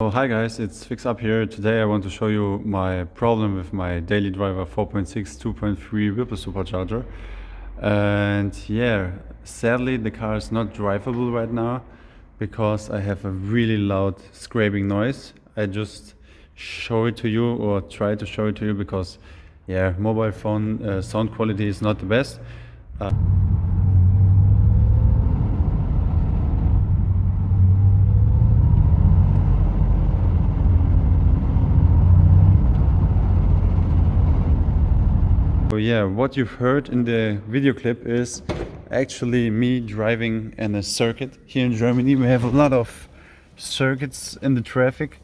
Oh, hi guys, it's Fixup here. Today I want to show you my problem with my daily driver 4.6 2.3 Whipple supercharger. And yeah, sadly the car is not drivable right now because I have a really loud scraping noise. I just show it to you or try to show it to you because yeah, mobile phone sound quality is not the best. So yeah, what you've heard in the video clip is actually me driving in a circuit. Here in Germany we have a lot of circuits in the traffic,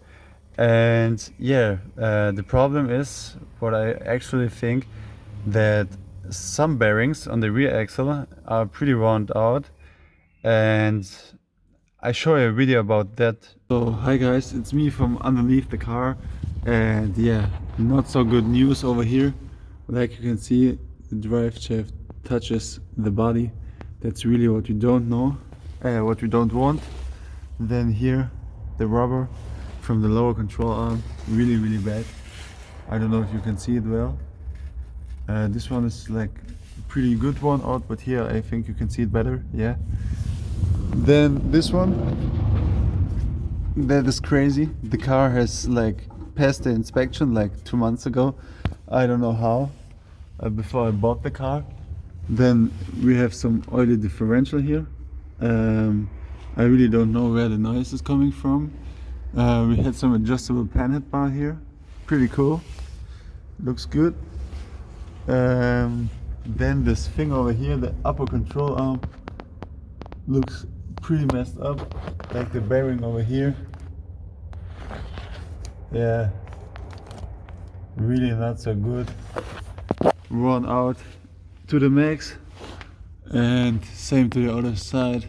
and yeah, the problem is what I actually think, that some bearings on the rear axle are pretty worn out, and I show you a video about that. So hi guys, it's me from underneath the car, and yeah, not so good news over here. Like you can see, the drive shaft touches the body. That's really what we don't know, what we don't want. Then here, the rubber from the lower control arm, really bad. I don't know if you can see it well. This one is like a pretty good one out, but here I think you can see it better, yeah. Then this one, that is crazy. The car has like passed the inspection like 2 months ago. I don't know how, before I bought the car. Then we have some oily differential here. I really don't know where the noise is coming from. We had some adjustable panhead bar here, pretty cool, looks good. Then this thing over here, the upper control arm, looks pretty messed up, like the bearing over here. Yeah, really not so good, worn out to the max. And same to the other side.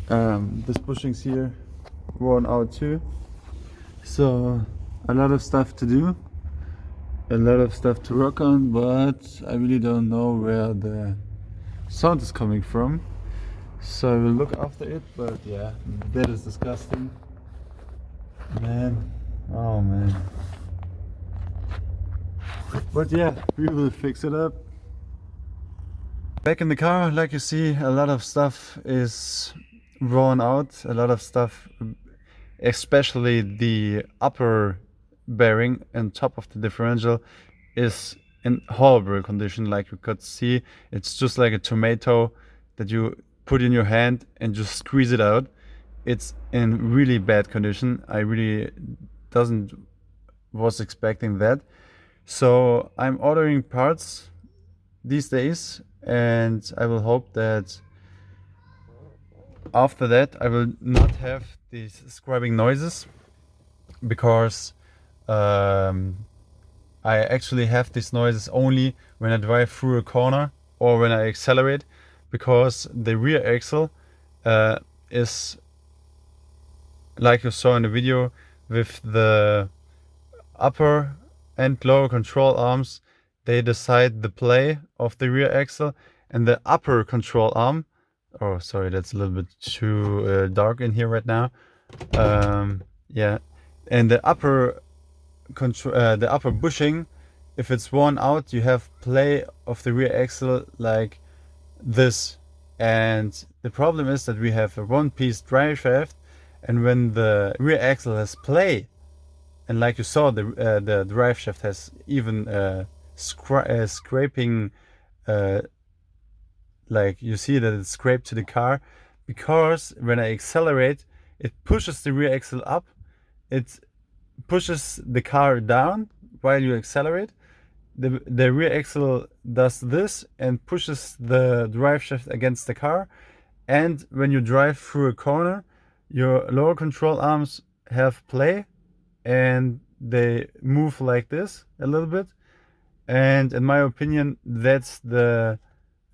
This bushings here, worn out too. So a lot of stuff to do, a lot of stuff to work on, but I really don't know where the sound is coming from. So I will look after it, but yeah, that is disgusting. Man, oh man. But yeah, we will fix it up. Back in the car, like you see, a lot of stuff is worn out. A lot of stuff, especially the upper bearing and top of the differential, is in horrible condition. Like you could see, it's just like a tomato that you put in your hand and just squeeze it out. It's in really bad condition. I really was expecting that. So I'm ordering parts these days, and I will hope that after that I will not have these scrubbing noises, because I actually have these noises only when I drive through a corner or when I accelerate, because the rear axle is, like you saw in the video, with the upper and lower control arms, they decide the play of the rear axle, and the upper control arm, oh sorry, that's a little bit too dark in here right now. Yeah, and the upper bushing, if it's worn out, you have play of the rear axle like this. And the problem is that we have a one-piece drive shaft, and when the rear axle has play, and like you saw, the drive shaft has even scraping, like you see that it's scraped to the car, because when I accelerate, it pushes the rear axle up, it pushes the car down while you accelerate. The rear axle does this and pushes the drive shaft against the car, and when you drive through a corner, your lower control arms have play and they move like this a little bit. And in my opinion, that's the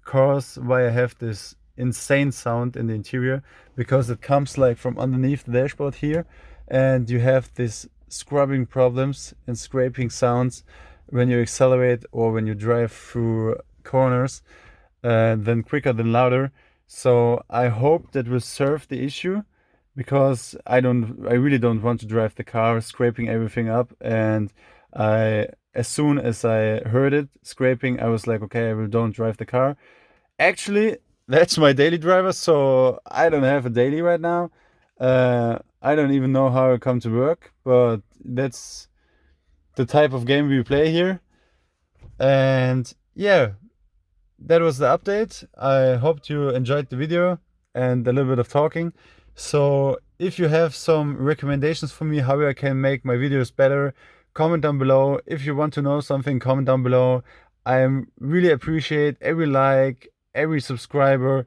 cause why I have this insane sound in the interior, because it comes like from underneath the dashboard here, and you have this scrubbing problems and scraping sounds when you accelerate or when you drive through corners, then quicker than louder. So I hope that will solve the issue, because I really don't want to drive the car scraping everything up. And as soon as I heard it scraping, I was like, okay, don't drive the car. Actually, that's my daily driver, so I don't have a daily right now. I don't even know how I come to work, but that's the type of game we play here. And yeah, that was the update. I hope you enjoyed the video and a little bit of talking. So if you have some recommendations for me how I can make my videos better, comment down below. If you want to know something, comment down below. I really appreciate every like, every subscriber,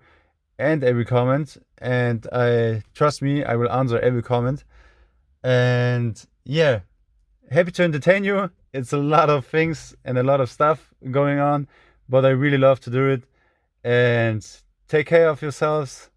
and every comment. And trust me, I will answer every comment. And yeah, happy to entertain you. It's a lot of things and a lot of stuff going on, but I really love to do it. And take care of yourselves.